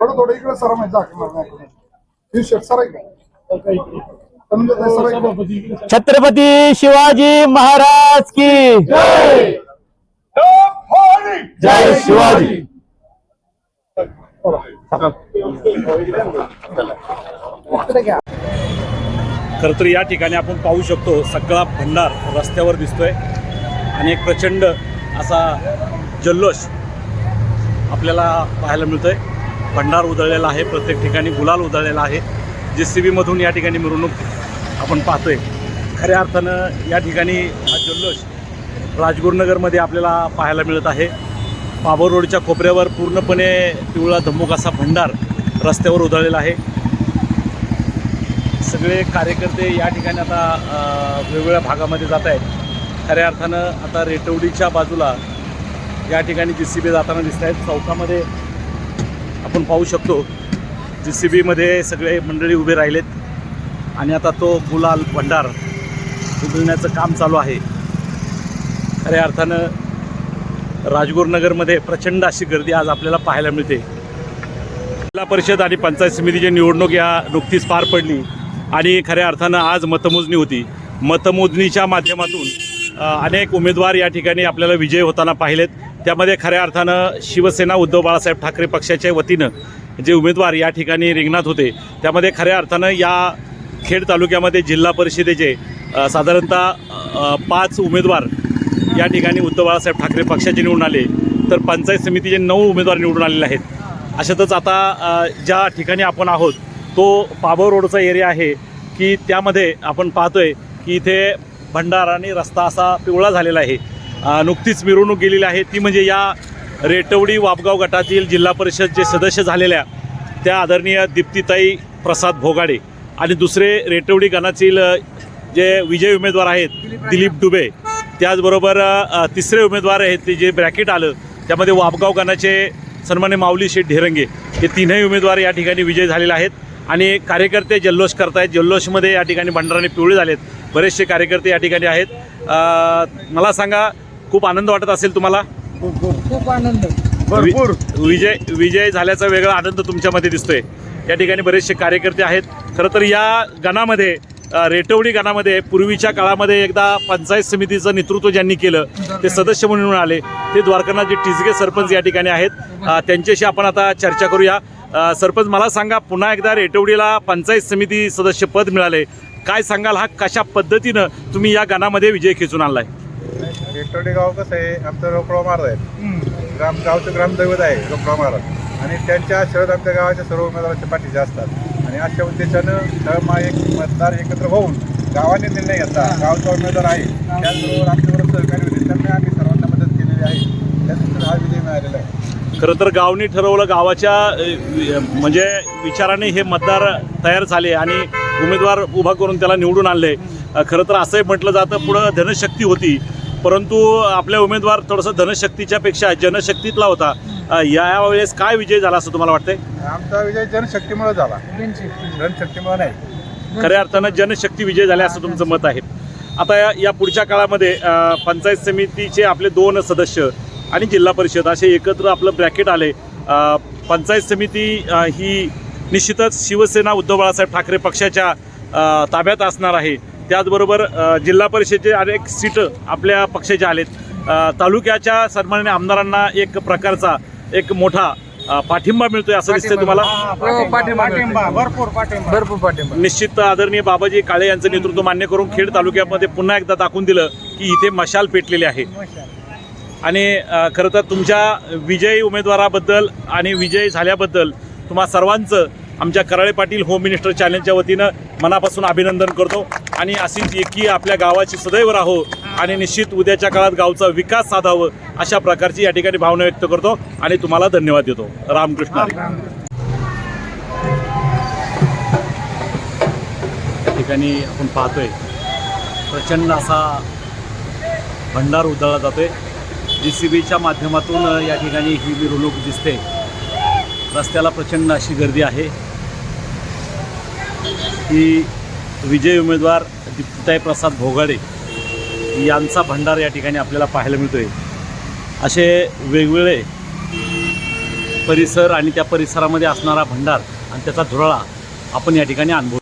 थोडं इकडे सर माहिती सर छत्रपती शिवाजी महाराज की जय शिवाजी। खरं तर या ठिकाणी आपण पाहू शकतो सगळा भंडार रस्त्यावर दिसतोय आणि एक प्रचंड असा जल्लोष आपल्याला पाहायला मिळतोय। भंडार उधळलेला आहे, प्रत्येक ठिकाणी गुलाल उधळलेला आहे। JCB मधून या ठिकाणी मिरवणूक आपण पाहतोय। खऱ्या अर्थानं या ठिकाणी हा जल्लोष राजगुरुनगरमध्ये आपल्याला पाहायला मिळत आहे। पाभर रोडच्या कोपऱ्यावर पूर्णपणे पिवळा धम्मक असा भंडार रस्त्यावर उधळलेला आहे। सगळे कार्यकर्ते या ठिकाणी आता वेगवेगळ्या भागामध्ये जात आहेत। खऱ्या अर्थानं आता रेटवडीच्या बाजूला या ठिकाणी JCB जाताना दिसत आहेत। चौकामध्ये आपण पाहू शकतो JCB मध्ये सगळे मंडळी उभे राहिलेत आणि आता तो गुलाल भंडार उधळण्याचं काम चालू आहे। खऱ्या अर्थानं राजगुरुनगरमध्ये प्रचंड अशी गर्दी आज आपल्याला पाहायला मिळते। जिल्हा परिषद आणि पंचायत समितीची निवडणूक या नुकतीच पार पडली आणि खऱ्या अर्थानं आज मतमोजणी होती। मतमोजणीच्या माध्यमातून अनेक उमेदवार या ठिकाणी आपल्याला विजय होताना पाहिलेत। त्यामध्ये खऱ्या अर्थानं शिवसेना उद्धव बाळासाहेब ठाकरे पक्षाच्या वतीनं जे उमेदवार या ठिकाणी रिंगणात होते त्यामध्ये खऱ्या अर्थानं या खेड तालुक्यामध्ये जिल्हा परिषदेचे साधारणतः 5 उमेदवार या ठिकाणी उद्धव बाळासाहेब ठाकरे पक्षाचे निवडून आले, तर पंचायत समितीचे 9 उमेदवार निवडून आलेले आहेत। अशातच आता ज्या ठिकाणी आपण आहोत तो पाभर रोडचा एरिया आहे की त्यामध्ये आपण पाहतोय की इथे भंडार आणि रस्ता असा पिवळा झालेला आहे। नुकतीच मिरवणूक गेलेली आहे ती म्हणजे या रेटवडी वापगाव गटातील जिल्हा परिषदचे सदस्य झालेल्या त्या आदरणीय दीप्तीताई प्रसाद भोगाडे आणि दुसरे रेटवडी गणातील जे विजयी उमेदवार आहेत दिलीप डुबे, त्याचबरोबर तिसरे उमेदवार आहेत ते जे ब्रॅकेट आलं त्यामध्ये वापगाव गणाचे सन्मान्य माऊली शेठ ढेरंगे हे तीनही उमेदवार या ठिकाणी विजयी झालेले आहेत आणि कार्यकर्ते जल्लोष करतायत। जल्लोषमध्ये या ठिकाणी भंडाराने पिवळे झालेत, बरेचसे कार्यकर्ते या ठिकाणी आहेत। मला सांगा, खूप आनंद वाटत असेल तुम्हाला? खूप आनंद, भरपूर विजय झाल्याचा वेगळा आनंद तुमच्यामध्ये दिसतोय। या ठिकाणी बरेचसे कार्यकर्ते आहेत। खरं तर या गणामध्ये रेटवडी गणामध्ये पूर्वीच्या काळामध्ये एकदा पंचायत समितीचं नेतृत्व ज्यांनी केलं ते सदस्य म्हणून आले ते द्वारकानाथजी टिचगे सरपंच या ठिकाणी आहेत। त्यांच्याशी आपण आता चर्चा करूया। सरपंच, मला सांगा, पुन्हा एकदा रेटवडीला पंचायत समिती सदस्य पद मिळाले, काय सांगाल? हा कशा पद्धतीनं तुम्ही या गणामध्ये विजय खेचून आणलाय? रेटवडी गाव कसं आहे, आमचं रोकडा महाराज आहे, गावचं ग्रामदैवत आहे रोकडा महाराज आणि त्यांच्या शहरात आमच्या गावाच्या सर्व उमेदवारांच्या पाठीचे असतात आणि अशा उद्देशानं एक मतदार एकत्र होऊन गावाने निर्णय घेतला। गावचा उमेदवार आहे त्याचबरोबर आमच्याबरोबर सहकारी होते, त्यांना आम्ही सर्वांना मदत केलेली आहे, त्यानंतर हा विजय मिळालेला आहे। खरं तर गावनी ठरवलं, गावाच्या म्हणजे विचाराने हे मतदार तयार झाले आणि उमेदवार उभा करून त्याला निवडून आणले। खरं तर असंही म्हटलं जातं पुढं धनशक्ती होती, परंतु आपल्या उमेदवार थोडंसं धनशक्तीच्या पेक्षा जनशक्तीतला होता। यावेळेस काय विजय झाला असं तुम्हाला वाटतंय? आमचा विजय जनशक्तीमुळे झाला, धनशक्तीमुळे नाही। खऱ्या अर्थानं जनशक्ती विजय झाला असं तुमचं मत आहे। आता या पुढच्या काळामध्ये पंचायत समितीचे आपले 2 सदस्य आणि जिल्हा परिषद असे एकत्र आपलं ब्रॅकेट आले। पंचायत समिती ही निश्चितच शिवसेना उद्धव बाळासाहेब ठाकरे पक्षाच्या ताब्यात असणार आहे। त्याचबरोबर जिल्हा परिषदेचे अनेक सीटं आपल्या पक्षाचे आलेत। तालुक्याच्या सन्माननीय आमदारांना एक प्रकारचा एक मोठा पाठिंबा मिळतोय असं दिसतंय तुम्हाला? भरपूर पाठिंबा। निश्चित आदरणीय बाबाजी काळे यांचं नेतृत्व मान्य करून खेड तालुक्यामध्ये पुन्हा एकदा दाखवून दिलं की इथे मशाल पेटलेली आहे। आणि खरं तर तुमच्या विजयी उमेदवाराबद्दल आणि विजयी झाल्याबद्दल तुम्हा सर्वांचं आमच्या कराळे पाटील होम मिनिस्टर चॅनलच्या वतीनं मनापासून अभिनंदन करतो आणि अशीच एकी आपल्या गावाची सदैव राहो आणि निश्चित उद्याच्या काळात गावचा विकास साधावं अशा प्रकारची या ठिकाणी भावना व्यक्त करतो आणि तुम्हाला धन्यवाद देतो। रामकृष्ण हरी। या ठिकाणी आपण पाहतोय प्रचंड असा भंडार उधळला जातोय। JCBच्या माध्यमातून या ठिकाणी ही मिरवणूक दिसते। रस्त्याला प्रचंड अशी गर्दी आहे। ही विजयी उमेदवार दीप्ताई प्रसाद भोगाडे यांचा भंडार या ठिकाणी आपल्याला पाहायला मिळतोय. असे वेगवेगळे परिसर आणि त्या परिसरामध्ये असणारा भंडार आणि त्याचा धुराळा आपण या ठिकाणी अनुभव